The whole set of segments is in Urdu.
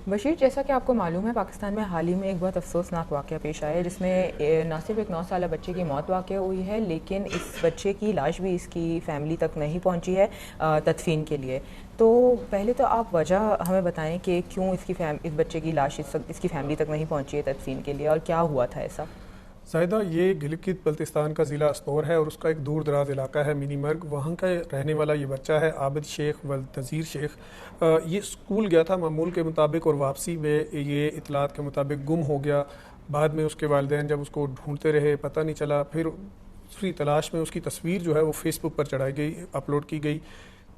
بشیر، جیسا کہ آپ کو معلوم ہے، پاکستان میں حال ہی میں ایک بہت افسوسناک واقعہ پیش آیا ہے جس میں نہ صرف ایک 9 سالہ بچے کی موت واقع ہوئی ہے، لیکن اس بچے کی لاش بھی اس کی فیملی تک نہیں پہنچی ہے تدفین کے لیے۔ تو پہلے تو آپ وجہ ہمیں بتائیں کہ کیوں اس بچے کی لاش اس کی فیملی تک نہیں پہنچی ہے تدفین کے لیے، اور کیا ہوا تھا ایسا؟ زاہدہ، یہ گلگت بلتستان کا ضلع استور ہے اور اس کا ایک دور دراز علاقہ ہے منی مرگ۔ وہاں کا رہنے والا یہ بچہ ہے عابد شیخ ولتظیر شیخ۔ یہ اسکول گیا تھا معمول کے مطابق اور واپسی میں یہ اطلاعات کے مطابق گم ہو گیا۔ بعد میں اس کے والدین جب اس کو ڈھونڈتے رہے، پتہ نہیں چلا، پھر اس کی تلاش میں اس کی تصویر جو ہے وہ فیس بک پر چڑھائی گئی، اپلوڈ کی گئی۔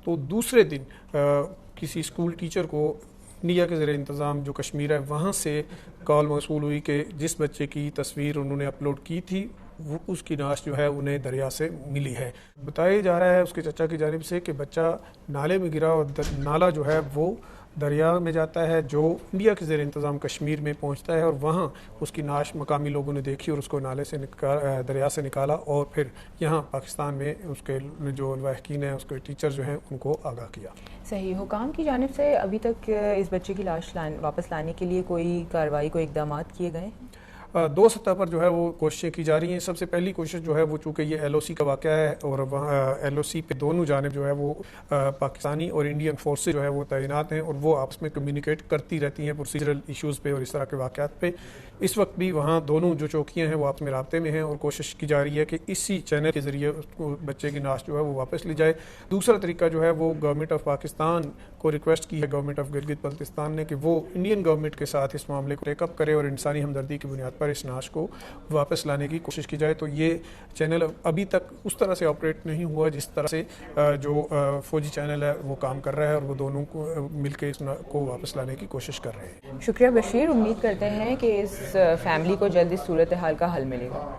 تو دوسرے دن کسی اسکول ٹیچر کو انڈیا کے زیر انتظام جو کشمیر ہے وہاں سے کال موصول ہوئی کہ جس بچے کی تصویر انہوں نے اپلوڈ کی تھی وہ اس کی نعش جو ہے انہیں دریا سے ملی ہے۔ بتایا جا رہا ہے اس کے چچا کی جانب سے کہ بچہ نالے میں گرا اور نالا جو ہے وہ دریا میں جاتا ہے جو انڈیا کے زیر انتظام کشمیر میں پہنچتا ہے، اور وہاں اس کی نعش مقامی لوگوں نے دیکھی اور اس کو نالے سے دریا سے نکالا اور پھر یہاں پاکستان میں اس کے جو لاحقین ہیں، اس کے ٹیچر جو ہیں، ان کو آگاہ کیا۔ صحیح۔ حکام کی جانب سے ابھی تک اس بچے کی لاش واپس لانے کے لیے کوئی کارروائی، کوئی اقدامات کیے گئے؟ دو سطح پر جو ہے وہ کوششیں کی جا رہی ہیں۔ سب سے پہلی کوشش جو ہے وہ چونکہ یہ ایل او سی کا واقعہ ہے اور وہاں ایل او سی پہ دونوں جانب جو ہے وہ پاکستانی اور انڈین فورسز جو ہے وہ تعینات ہیں اور وہ آپس میں کمیونیکیٹ کرتی رہتی ہیں پروسیجرل ایشوز پہ اور اس طرح کے واقعات پہ۔ اس وقت بھی وہاں دونوں جو چوکیاں ہیں وہ آپس میں رابطے میں ہیں اور کوشش کی جا رہی ہے کہ اسی چینل کے ذریعے بچے کی نعش جو ہے وہ واپس لی جائے۔ دوسرا طریقہ جو ہے وہ گورنمنٹ آف پاکستان کو ریکویسٹ کی ہے گورنمنٹ آف گلگت بلتستان نے کہ وہ انڈین گورنمنٹ کے ساتھ اس معاملے کو ٹیک اپ کرے اور انسانی ہمدردی کی بنیاد پر اس نعش کو واپس لانے کی کوشش کی جائے۔ تو یہ چینل ابھی تک اس طرح سے آپریٹ نہیں ہوا جس طرح سے جو فوجی چینل ہے وہ کام کر رہا ہے، اور وہ دونوں کو مل کے اس کو واپس لانے کی کوشش کر رہے ہیں۔ شکریہ بشیر، امید کرتے ہیں کہ اس فیملی کو جلد اس صورتحال کا حل ملے گا۔